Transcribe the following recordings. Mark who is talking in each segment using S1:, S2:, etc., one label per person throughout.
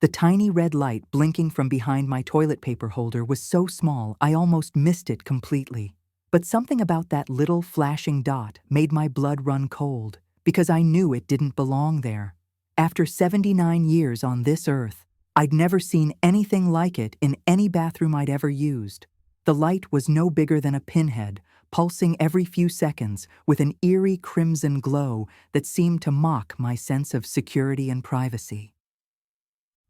S1: The tiny red light blinking from behind my toilet paper holder was so small I almost missed it completely. But something about that little flashing dot made my blood run cold, because I knew it didn't belong there. After 79 years on this earth, I'd never seen anything like it in any bathroom I'd ever used. The light was no bigger than a pinhead, pulsing every few seconds with an eerie crimson glow that seemed to mock my sense of security and privacy.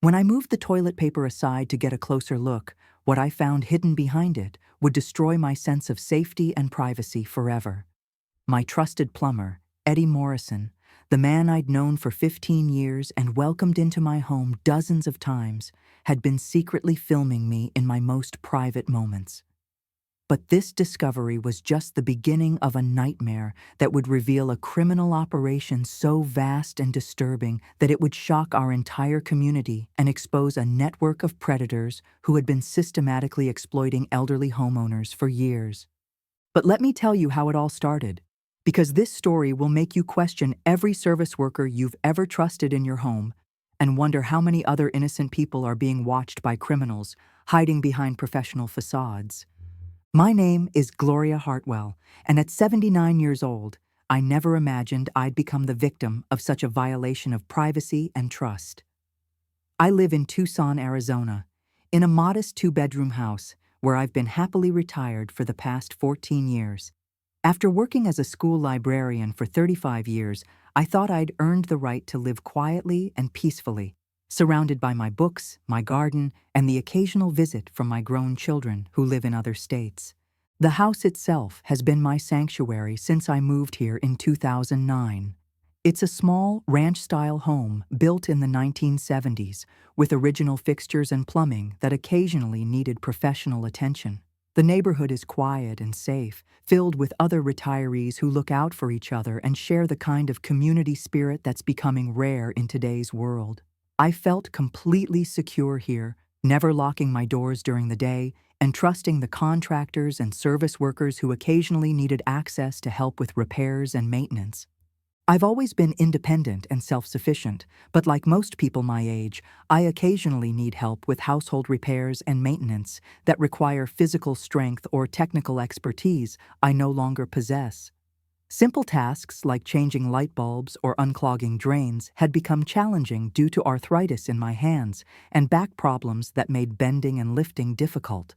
S1: When I moved the toilet paper aside to get a closer look, what I found hidden behind it would destroy my sense of safety and privacy forever. My trusted plumber, Eddie Morrison, the man I'd known for 15 years and welcomed into my home dozens of times, had been secretly filming me in my most private moments. But this discovery was just the beginning of a nightmare that would reveal a criminal operation so vast and disturbing that it would shock our entire community and expose a network of predators who had been systematically exploiting elderly homeowners for years. But let me tell you how it all started, because this story will make you question every service worker you've ever trusted in your home and wonder how many other innocent people are being watched by criminals hiding behind professional facades. My name is Gloria Hartwell, and at 79 years old, I never imagined I'd become the victim of such a violation of privacy and trust. I live in Tucson, Arizona, in a modest two-bedroom house where I've been happily retired for the past 14 years. After working as a school librarian for 35 years, I thought I'd earned the right to live quietly and peacefully, surrounded by my books, my garden, and the occasional visit from my grown children who live in other states. The house itself has been my sanctuary since I moved here in 2009. It's a small, ranch-style home built in the 1970s with original fixtures and plumbing that occasionally needed professional attention. The neighborhood is quiet and safe, filled with other retirees who look out for each other and share the kind of community spirit that's becoming rare in today's world. I felt completely secure here, never locking my doors during the day and trusting the contractors and service workers who occasionally needed access to help with repairs and maintenance. I've always been independent and self-sufficient, but like most people my age, I occasionally need help with household repairs and maintenance that require physical strength or technical expertise I no longer possess. Simple tasks like changing light bulbs or unclogging drains had become challenging due to arthritis in my hands and back problems that made bending and lifting difficult.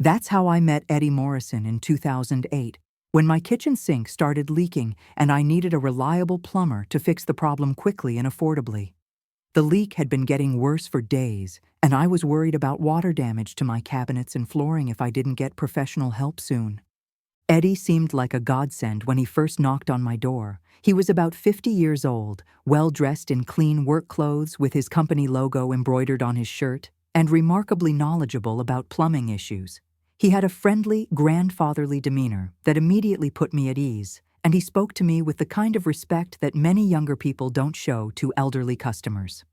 S1: That's how I met Eddie Morrison in 2008, when my kitchen sink started leaking and I needed a reliable plumber to fix the problem quickly and affordably. The leak had been getting worse for days, and I was worried about water damage to my cabinets and flooring if I didn't get professional help soon. Eddie seemed like a godsend when he first knocked on my door. He was about 50 years old, well-dressed in clean work clothes with his company logo embroidered on his shirt, and remarkably knowledgeable about plumbing issues. He had a friendly, grandfatherly demeanor that immediately put me at ease, and he spoke to me with the kind of respect that many younger people don't show to elderly customers.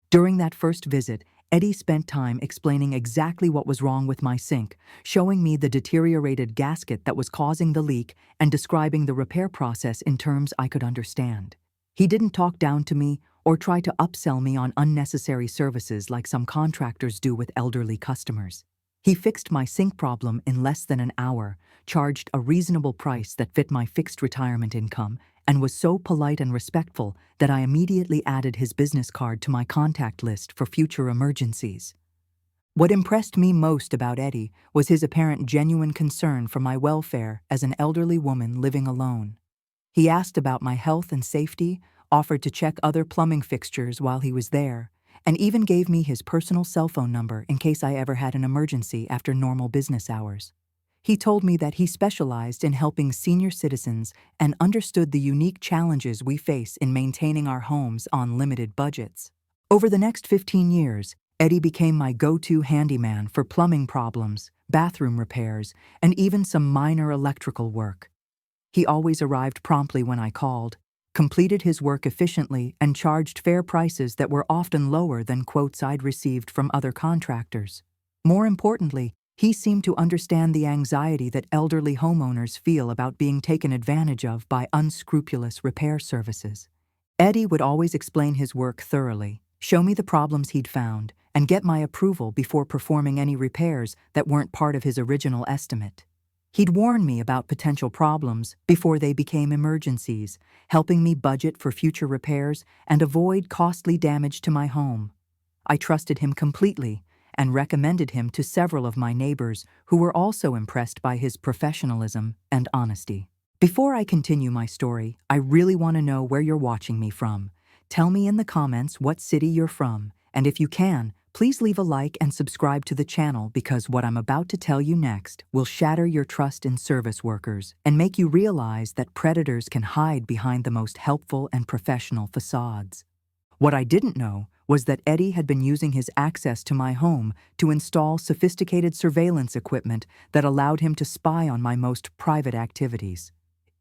S1: During that first visit, Eddie spent time explaining exactly what was wrong with my sink, showing me the deteriorated gasket that was causing the leak and describing the repair process in terms I could understand. He didn't talk down to me or try to upsell me on unnecessary services like some contractors do with elderly customers. He fixed my sink problem in less than an hour, charged a reasonable price that fit my fixed retirement income, and was so polite and respectful that I immediately added his business card to my contact list for future emergencies. What impressed me most about Eddie was his apparent genuine concern for my welfare as an elderly woman living alone. He asked about my health and safety, offered to check other plumbing fixtures while he was there, and even gave me his personal cell phone number in case I ever had an emergency after normal business hours. He told me that he specialized in helping senior citizens and understood the unique challenges we face in maintaining our homes on limited budgets. Over the next 15 years, Eddie became my go-to handyman for plumbing problems, bathroom repairs, and even some minor electrical work. He always arrived promptly when I called, completed his work efficiently, and charged fair prices that were often lower than quotes I'd received from other contractors. More importantly, he seemed to understand the anxiety that elderly homeowners feel about being taken advantage of by unscrupulous repair services. Eddie would always explain his work thoroughly, show me the problems he'd found, and get my approval before performing any repairs that weren't part of his original estimate. He'd warn me about potential problems before they became emergencies, helping me budget for future repairs and avoid costly damage to my home. I trusted him completely and recommended him to several of my neighbors who were also impressed by his professionalism and honesty. Before I continue my story, I really want to know where you're watching me from. Tell me in the comments what city you're from, and if you can, please leave a like and subscribe to the channel because what I'm about to tell you next will shatter your trust in service workers and make you realize that predators can hide behind the most helpful and professional facades. What I didn't know was that Eddie had been using his access to my home to install sophisticated surveillance equipment that allowed him to spy on my most private activities.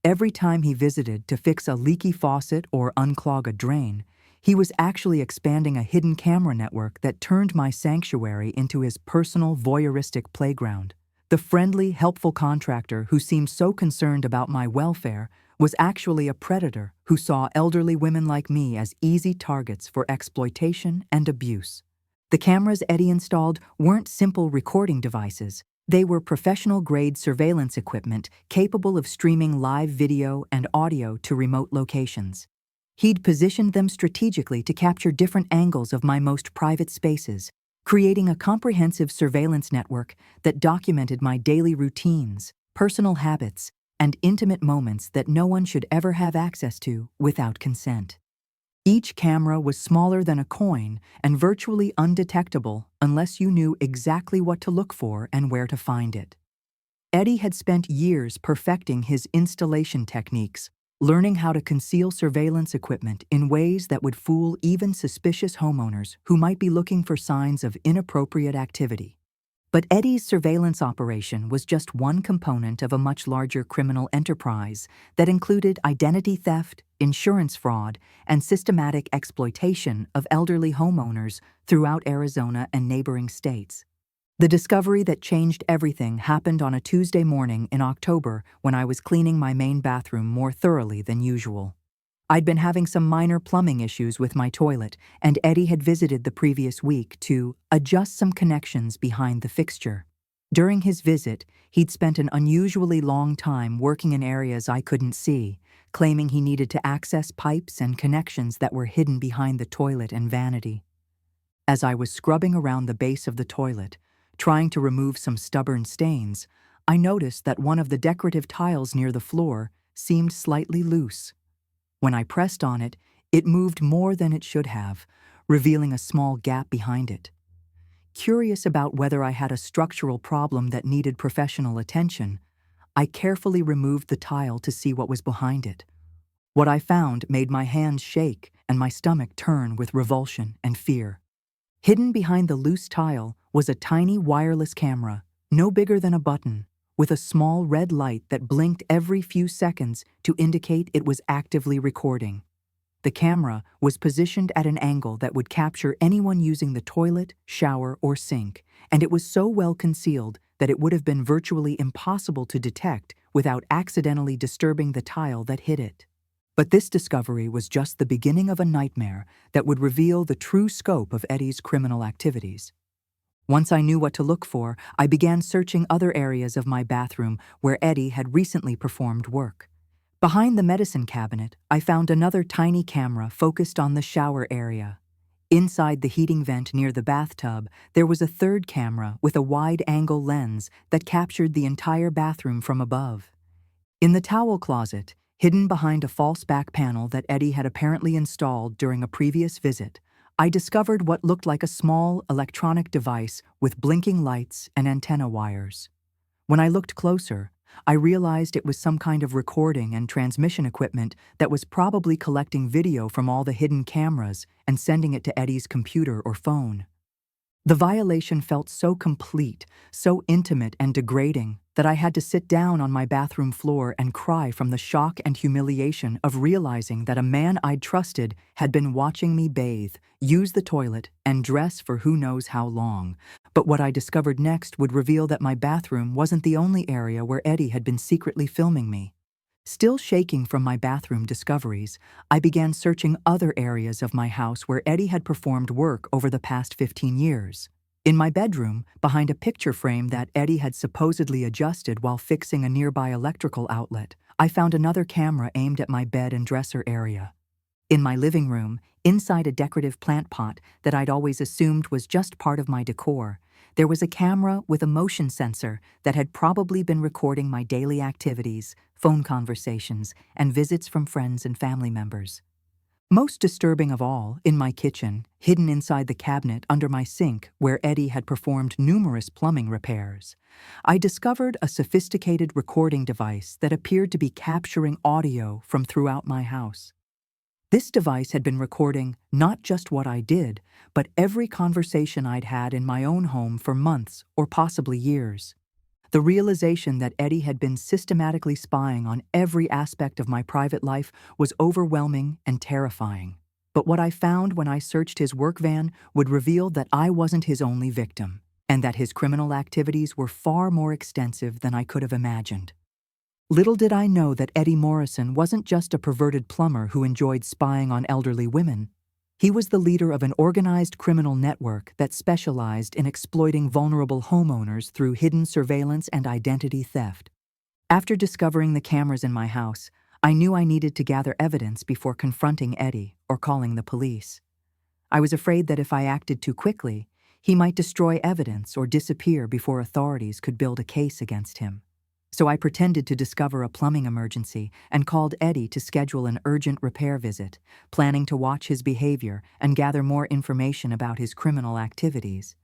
S1: Every time he visited to fix a leaky faucet or unclog a drain, he was actually expanding a hidden camera network that turned my sanctuary into his personal voyeuristic playground. The friendly, helpful contractor who seemed so concerned about my welfare was actually a predator who saw elderly women like me as easy targets for exploitation and abuse. The cameras Eddie installed weren't simple recording devices. They were professional-grade surveillance equipment capable of streaming live video and audio to remote locations. He'd positioned them strategically to capture different angles of my most private spaces, creating a comprehensive surveillance network that documented my daily routines, personal habits, and intimate moments that no one should ever have access to without consent. Each camera was smaller than a coin and virtually undetectable unless you knew exactly what to look for and where to find it. Eddie had spent years perfecting his installation techniques, learning how to conceal surveillance equipment in ways that would fool even suspicious homeowners who might be looking for signs of inappropriate activity. But Eddie's surveillance operation was just one component of a much larger criminal enterprise that included identity theft, insurance fraud, and systematic exploitation of elderly homeowners throughout Arizona and neighboring states. The discovery that changed everything happened on a Tuesday morning in October when I was cleaning my main bathroom more thoroughly than usual. I'd been having some minor plumbing issues with my toilet, and Eddie had visited the previous week to adjust some connections behind the fixture. During his visit, he'd spent an unusually long time working in areas I couldn't see, claiming he needed to access pipes and connections that were hidden behind the toilet and vanity. As I was scrubbing around the base of the toilet, trying to remove some stubborn stains, I noticed that one of the decorative tiles near the floor seemed slightly loose. When I pressed on it, it moved more than it should have, revealing a small gap behind it. Curious about whether I had a structural problem that needed professional attention, I carefully removed the tile to see what was behind it. What I found made my hands shake and my stomach turn with revulsion and fear. Hidden behind the loose tile was a tiny wireless camera, no bigger than a button, with a small red light that blinked every few seconds to indicate it was actively recording. The camera was positioned at an angle that would capture anyone using the toilet, shower, or sink, and it was so well concealed that it would have been virtually impossible to detect without accidentally disturbing the tile that hid it. But this discovery was just the beginning of a nightmare that would reveal the true scope of Eddie's criminal activities. Once I knew what to look for, I began searching other areas of my bathroom where Eddie had recently performed work. Behind the medicine cabinet, I found another tiny camera focused on the shower area. Inside the heating vent near the bathtub, there was a third camera with a wide-angle lens that captured the entire bathroom from above. In the towel closet, hidden behind a false back panel that Eddie had apparently installed during a previous visit, I discovered what looked like a small electronic device with blinking lights and antenna wires. When I looked closer, I realized it was some kind of recording and transmission equipment that was probably collecting video from all the hidden cameras and sending it to Eddie's computer or phone. The violation felt so complete, so intimate and degrading that I had to sit down on my bathroom floor and cry from the shock and humiliation of realizing that a man I'd trusted had been watching me bathe, use the toilet, and dress for who knows how long. But what I discovered next would reveal that my bathroom wasn't the only area where Eddie had been secretly filming me. Still shaking from my bathroom discoveries, I began searching other areas of my house where Eddie had performed work over the past 15 years. In my bedroom, behind a picture frame that Eddie had supposedly adjusted while fixing a nearby electrical outlet, I found another camera aimed at my bed and dresser area. In my living room, inside a decorative plant pot that I'd always assumed was just part of my decor, there was a camera with a motion sensor that had probably been recording my daily activities, phone conversations, and visits from friends and family members. Most disturbing of all, in my kitchen, hidden inside the cabinet under my sink where Eddie had performed numerous plumbing repairs, I discovered a sophisticated recording device that appeared to be capturing audio from throughout my house. This device had been recording not just what I did, but every conversation I'd had in my own home for months or possibly years. The realization that Eddie had been systematically spying on every aspect of my private life was overwhelming and terrifying. But what I found when I searched his work van would reveal that I wasn't his only victim, and that his criminal activities were far more extensive than I could have imagined. Little did I know that Eddie Morrison wasn't just a perverted plumber who enjoyed spying on elderly women. He was the leader of an organized criminal network that specialized in exploiting vulnerable homeowners through hidden surveillance and identity theft. After discovering the cameras in my house, I knew I needed to gather evidence before confronting Eddie or calling the police. I was afraid that if I acted too quickly, he might destroy evidence or disappear before authorities could build a case against him. So I pretended to discover a plumbing emergency and called Eddie to schedule an urgent repair visit, planning to watch his behavior and gather more information about his criminal activities.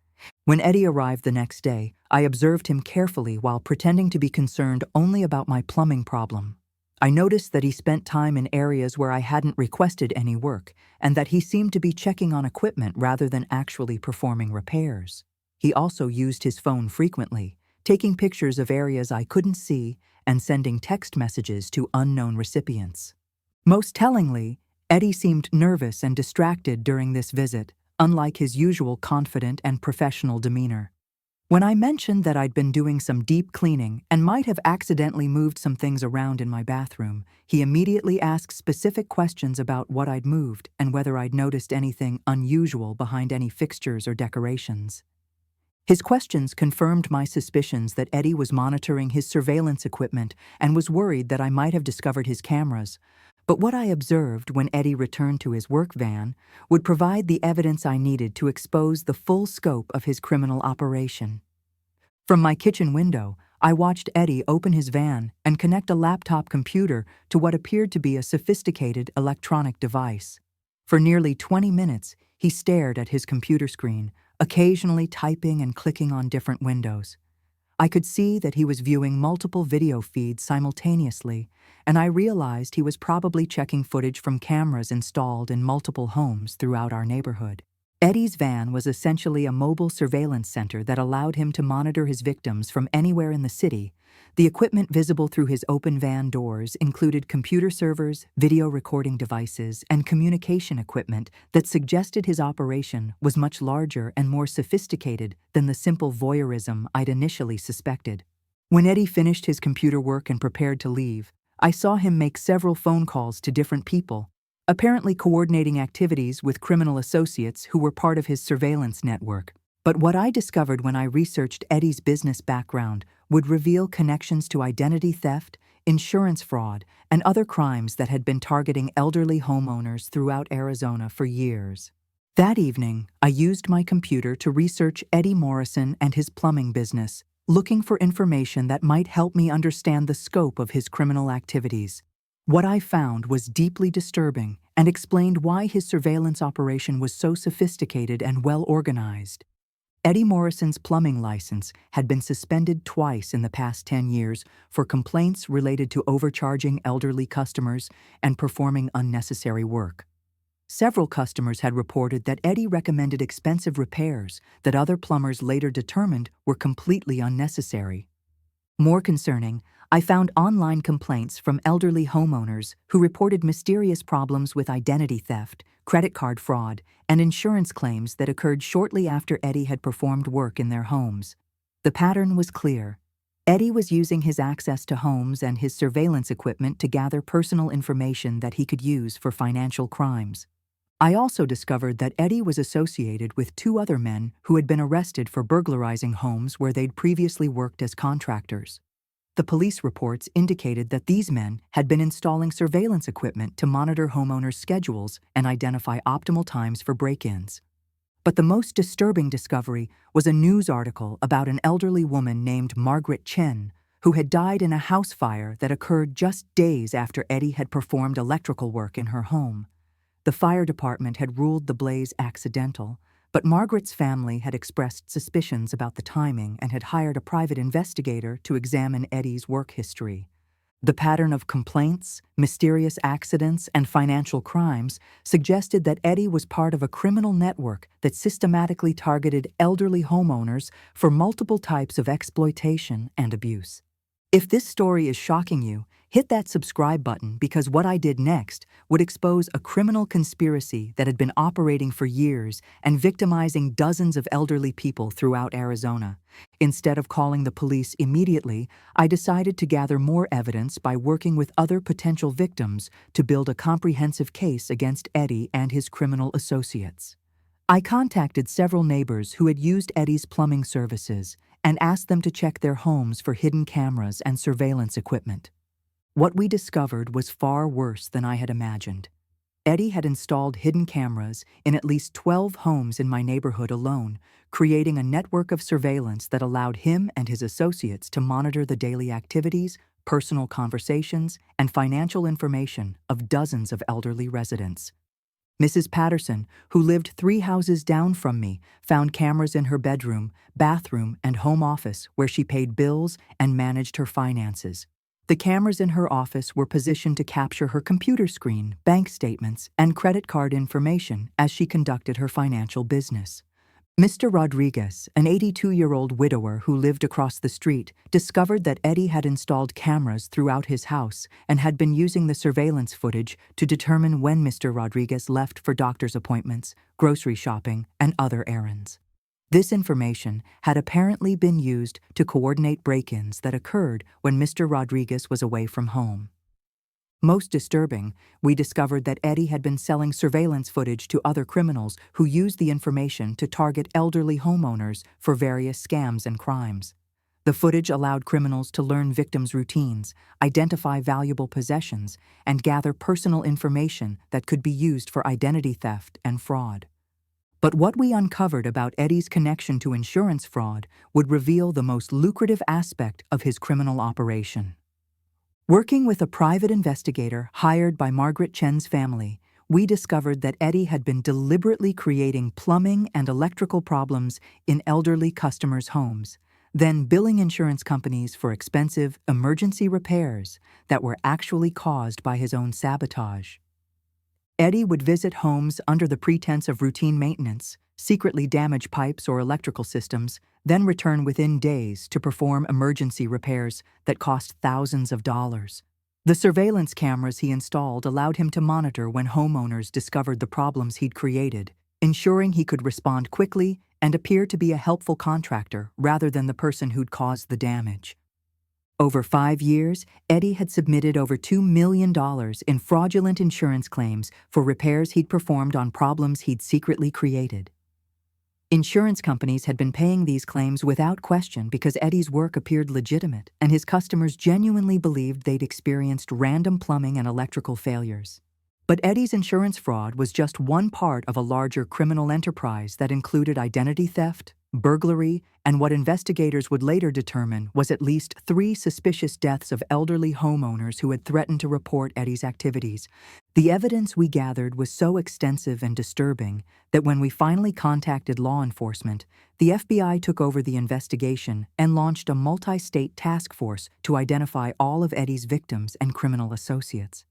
S1: When Eddie arrived the next day, I observed him carefully while pretending to be concerned only about my plumbing problem. I noticed that he spent time in areas where I hadn't requested any work, and that he seemed to be checking on equipment rather than actually performing repairs. He also used his phone frequently, taking pictures of areas I couldn't see and sending text messages to unknown recipients. Most tellingly, Eddie seemed nervous and distracted during this visit, unlike his usual confident and professional demeanor. When I mentioned that I'd been doing some deep cleaning and might have accidentally moved some things around in my bathroom, he immediately asked specific questions about what I'd moved and whether I'd noticed anything unusual behind any fixtures or decorations. His questions confirmed my suspicions that Eddie was monitoring his surveillance equipment and was worried that I might have discovered his cameras. But what I observed when Eddie returned to his work van would provide the evidence I needed to expose the full scope of his criminal operation. From my kitchen window, I watched Eddie open his van and connect a laptop computer to what appeared to be a sophisticated electronic device. For nearly 20 minutes, he stared at his computer screen, occasionally typing and clicking on different windows. I could see that he was viewing multiple video feeds simultaneously, and I realized he was probably checking footage from cameras installed in multiple homes throughout our neighborhood. Eddie's van was essentially a mobile surveillance center that allowed him to monitor his victims from anywhere in the city. The equipment visible through his open van doors included computer servers, video recording devices, and communication equipment that suggested his operation was much larger and more sophisticated than the simple voyeurism I'd initially suspected. When Eddie finished his computer work and prepared to leave, I saw him make several phone calls to different people, apparently coordinating activities with criminal associates who were part of his surveillance network. But what I discovered when I researched Eddie's business background would reveal connections to identity theft, insurance fraud, and other crimes that had been targeting elderly homeowners throughout Arizona for years. That evening, I used my computer to research Eddie Morrison and his plumbing business, looking for information that might help me understand the scope of his criminal activities. What I found was deeply disturbing and explained why his surveillance operation was so sophisticated and well organized. Eddie Morrison's plumbing license had been suspended twice in the past 10 years for complaints related to overcharging elderly customers and performing unnecessary work. Several customers had reported that Eddie recommended expensive repairs that other plumbers later determined were completely unnecessary. More concerning, I found online complaints from elderly homeowners who reported mysterious problems with identity theft, credit card fraud, and insurance claims that occurred shortly after Eddie had performed work in their homes. The pattern was clear. Eddie was using his access to homes and his surveillance equipment to gather personal information that he could use for financial crimes. I also discovered that Eddie was associated with two other men who had been arrested for burglarizing homes where they'd previously worked as contractors. The police reports indicated that these men had been installing surveillance equipment to monitor homeowners' schedules and identify optimal times for break-ins. But the most disturbing discovery was a news article about an elderly woman named Margaret Chen, who had died in a house fire that occurred just days after Eddie had performed electrical work in her home. The fire department had ruled the blaze accidental, but Margaret's family had expressed suspicions about the timing and had hired a private investigator to examine Eddie's work history. The pattern of complaints, mysterious accidents, and financial crimes suggested that Eddie was part of a criminal network that systematically targeted elderly homeowners for multiple types of exploitation and abuse. If this story is shocking you, hit that subscribe button because what I did next would expose a criminal conspiracy that had been operating for years and victimizing dozens of elderly people throughout Arizona. Instead of calling the police immediately, I decided to gather more evidence by working with other potential victims to build a comprehensive case against Eddie and his criminal associates. I contacted several neighbors who had used Eddie's plumbing services and asked them to check their homes for hidden cameras and surveillance equipment. What we discovered was far worse than I had imagined. Eddie had installed hidden cameras in at least 12 homes in my neighborhood alone, creating a network of surveillance that allowed him and his associates to monitor the daily activities, personal conversations, and financial information of dozens of elderly residents. Mrs. Patterson, who lived 3 houses down from me, found cameras in her bedroom, bathroom, and home office where she paid bills and managed her finances. The cameras in her office were positioned to capture her computer screen, bank statements, and credit card information as she conducted her financial business. Mr. Rodriguez, an 82-year-old widower who lived across the street, discovered that Eddie had installed cameras throughout his house and had been using the surveillance footage to determine when Mr. Rodriguez left for doctor's appointments, grocery shopping, and other errands. This information had apparently been used to coordinate break-ins that occurred when Mr. Rodriguez was away from home. Most disturbing, we discovered that Eddie had been selling surveillance footage to other criminals who used the information to target elderly homeowners for various scams and crimes. The footage allowed criminals to learn victims' routines, identify valuable possessions, and gather personal information that could be used for identity theft and fraud. But what we uncovered about Eddie's connection to insurance fraud would reveal the most lucrative aspect of his criminal operation. Working with a private investigator hired by Margaret Chen's family, we discovered that Eddie had been deliberately creating plumbing and electrical problems in elderly customers' homes, then billing insurance companies for expensive emergency repairs that were actually caused by his own sabotage. Eddie would visit homes under the pretense of routine maintenance, secretly damage pipes or electrical systems, then return within days to perform emergency repairs that cost thousands of dollars. The surveillance cameras he installed allowed him to monitor when homeowners discovered the problems he'd created, ensuring he could respond quickly and appear to be a helpful contractor rather than the person who'd caused the damage. Over 5 years, Eddie had submitted over $2 million in fraudulent insurance claims for repairs he'd performed on problems he'd secretly created. Insurance companies had been paying these claims without question because Eddie's work appeared legitimate and his customers genuinely believed they'd experienced random plumbing and electrical failures. But Eddie's insurance fraud was just one part of a larger criminal enterprise that included identity theft, burglary, and what investigators would later determine was at least 3 suspicious deaths of elderly homeowners who had threatened to report Eddie's activities. The evidence we gathered was so extensive and disturbing that when we finally contacted law enforcement, the FBI took over the investigation and launched a multi-state task force to identify all of Eddie's victims and criminal associates.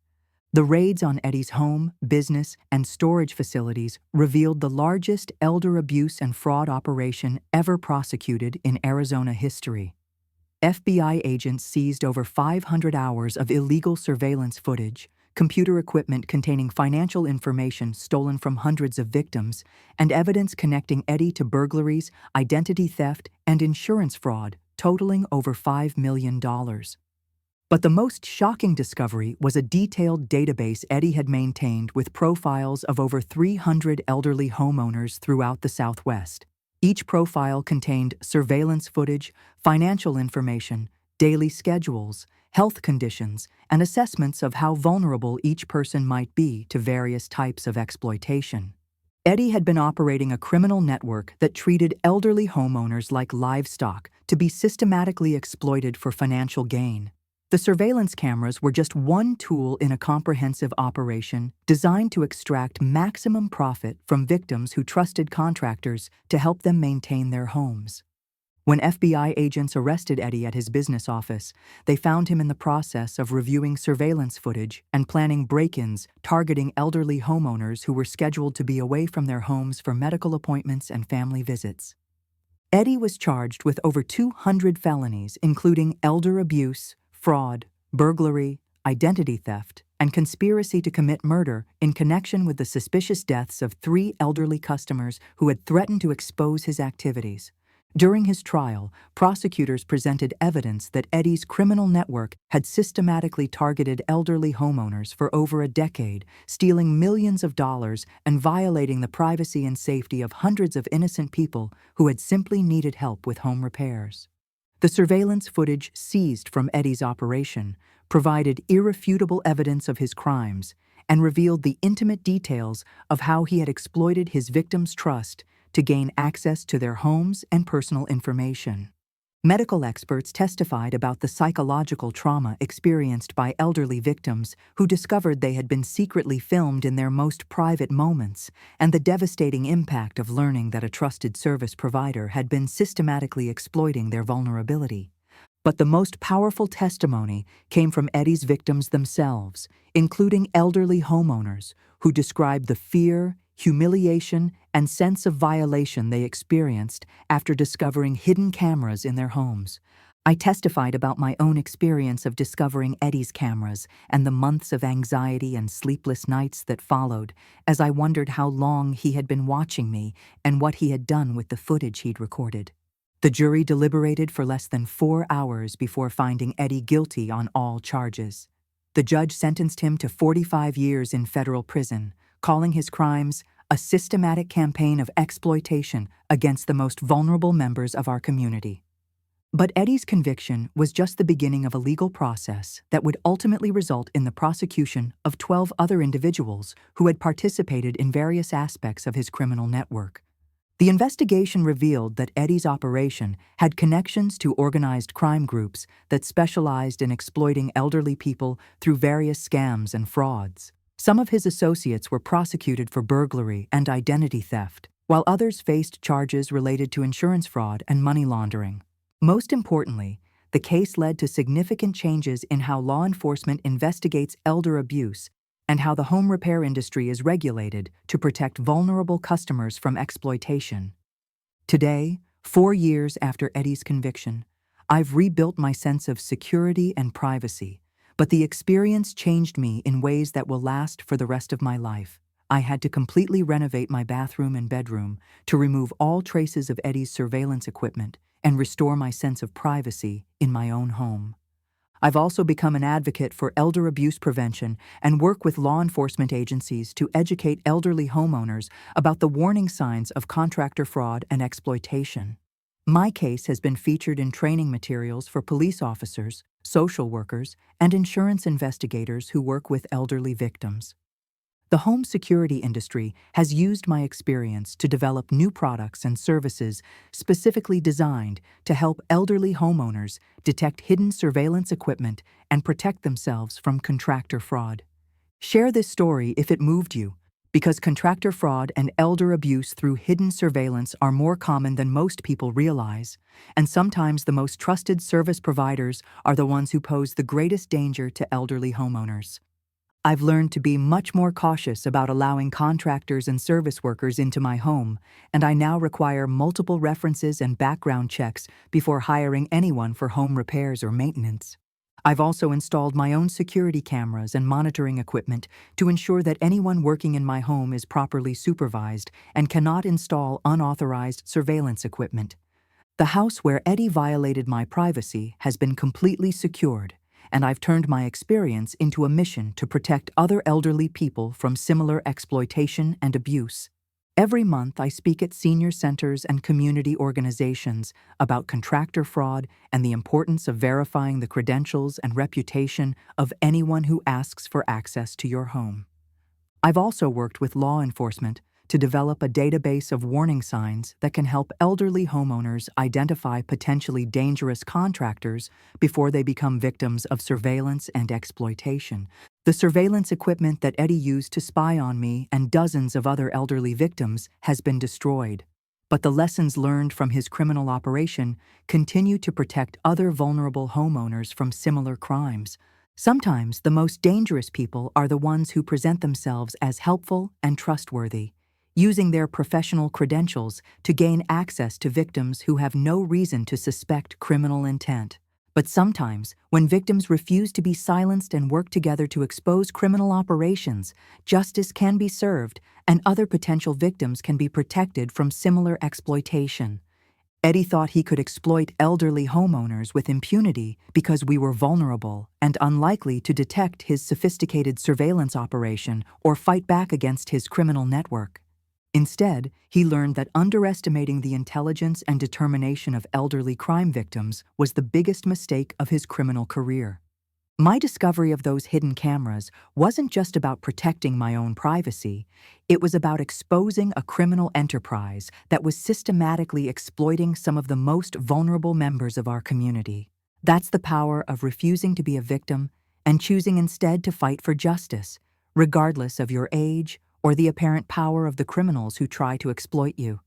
S1: The raids on Eddie's home, business, and storage facilities revealed the largest elder abuse and fraud operation ever prosecuted in Arizona history. FBI agents seized over 500 hours of illegal surveillance footage, computer equipment containing financial information stolen from hundreds of victims, and evidence connecting Eddie to burglaries, identity theft, and insurance fraud totaling over $5 million. But the most shocking discovery was a detailed database Eddie had maintained with profiles of over 300 elderly homeowners throughout the Southwest. Each profile contained surveillance footage, financial information, daily schedules, health conditions, and assessments of how vulnerable each person might be to various types of exploitation. Eddie had been operating a criminal network that treated elderly homeowners like livestock to be systematically exploited for financial gain. The surveillance cameras were just one tool in a comprehensive operation designed to extract maximum profit from victims who trusted contractors to help them maintain their homes. When FBI agents arrested Eddie at his business office, they found him in the process of reviewing surveillance footage and planning break-ins targeting elderly homeowners who were scheduled to be away from their homes for medical appointments and family visits. Eddie was charged with over 200 felonies, including elder abuse, fraud, burglary, identity theft, and conspiracy to commit murder in connection with the suspicious deaths of 3 elderly customers who had threatened to expose his activities. During his trial, prosecutors presented evidence that Eddie's criminal network had systematically targeted elderly homeowners for over a decade, stealing millions of dollars and violating the privacy and safety of hundreds of innocent people who had simply needed help with home repairs. The surveillance footage seized from Eddie's operation provided irrefutable evidence of his crimes and revealed the intimate details of how he had exploited his victims' trust to gain access to their homes and personal information. Medical experts testified about the psychological trauma experienced by elderly victims who discovered they had been secretly filmed in their most private moments, and the devastating impact of learning that a trusted service provider had been systematically exploiting their vulnerability. But the most powerful testimony came from Eddie's victims themselves, including elderly homeowners who described the fear, humiliation, and sense of violation they experienced after discovering hidden cameras in their homes. I testified about my own experience of discovering Eddie's cameras and the months of anxiety and sleepless nights that followed as I wondered how long he had been watching me and what he had done with the footage he'd recorded. The jury deliberated for less than 4 hours before finding Eddie guilty on all charges. The judge sentenced him to 45 years in federal prison, calling his crimes a systematic campaign of exploitation against the most vulnerable members of our community. But Eddie's conviction was just the beginning of a legal process that would ultimately result in the prosecution of 12 other individuals who had participated in various aspects of his criminal network. The investigation revealed that Eddie's operation had connections to organized crime groups that specialized in exploiting elderly people through various scams and frauds. Some of his associates were prosecuted for burglary and identity theft, while others faced charges related to insurance fraud and money laundering. Most importantly, the case led to significant changes in how law enforcement investigates elder abuse and how the home repair industry is regulated to protect vulnerable customers from exploitation. Today, 4 years after Eddie's conviction, I've rebuilt my sense of security and privacy, but the experience changed me in ways that will last for the rest of my life. I had to completely renovate my bathroom and bedroom to remove all traces of Eddie's surveillance equipment and restore my sense of privacy in my own home. I've also become an advocate for elder abuse prevention and work with law enforcement agencies to educate elderly homeowners about the warning signs of contractor fraud and exploitation. My case has been featured in training materials for police officers, social workers, and insurance investigators who work with elderly victims. The home security industry has used my experience to develop new products and services specifically designed to help elderly homeowners detect hidden surveillance equipment and protect themselves from contractor fraud. Share this story if it moved you, because contractor fraud and elder abuse through hidden surveillance are more common than most people realize, and sometimes the most trusted service providers are the ones who pose the greatest danger to elderly homeowners. I've learned to be much more cautious about allowing contractors and service workers into my home, and I now require multiple references and background checks before hiring anyone for home repairs or maintenance. I've also installed my own security cameras and monitoring equipment to ensure that anyone working in my home is properly supervised and cannot install unauthorized surveillance equipment. The house where Eddie violated my privacy has been completely secured, and I've turned my experience into a mission to protect other elderly people from similar exploitation and abuse. Every month, I speak at senior centers and community organizations about contractor fraud and the importance of verifying the credentials and reputation of anyone who asks for access to your home. I've also worked with law enforcement to develop a database of warning signs that can help elderly homeowners identify potentially dangerous contractors before they become victims of surveillance and exploitation. The surveillance equipment that Eddie used to spy on me and dozens of other elderly victims has been destroyed. But the lessons learned from his criminal operation continue to protect other vulnerable homeowners from similar crimes. Sometimes the most dangerous people are the ones who present themselves as helpful and trustworthy, using their professional credentials to gain access to victims who have no reason to suspect criminal intent. But sometimes, when victims refuse to be silenced and work together to expose criminal operations, justice can be served and other potential victims can be protected from similar exploitation. Eddie thought he could exploit elderly homeowners with impunity because we were vulnerable and unlikely to detect his sophisticated surveillance operation or fight back against his criminal network. Instead, he learned that underestimating the intelligence and determination of elderly crime victims was the biggest mistake of his criminal career. My discovery of those hidden cameras wasn't just about protecting my own privacy, it was about exposing a criminal enterprise that was systematically exploiting some of the most vulnerable members of our community. That's the power of refusing to be a victim and choosing instead to fight for justice, regardless of your age or the apparent power of the criminals who try to exploit you.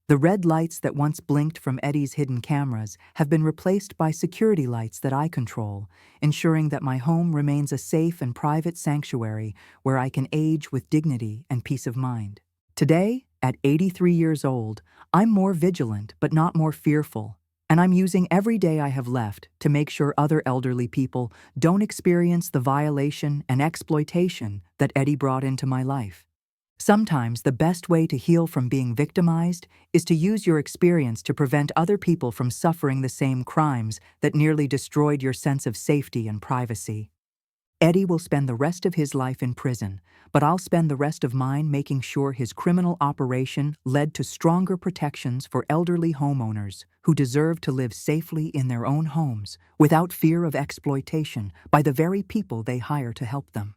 S1: The red lights that once blinked from Eddie's hidden cameras have been replaced by security lights that I control, ensuring that my home remains a safe and private sanctuary where I can age with dignity and peace of mind. Today, at 83 years old, I'm more vigilant but not more fearful, and I'm using every day I have left to make sure other elderly people don't experience the violation and exploitation that Eddie brought into my life. Sometimes the best way to heal from being victimized is to use your experience to prevent other people from suffering the same crimes that nearly destroyed your sense of safety and privacy. Eddie will spend the rest of his life in prison, but I'll spend the rest of mine making sure his criminal operation led to stronger protections for elderly homeowners who deserve to live safely in their own homes without fear of exploitation by the very people they hire to help them.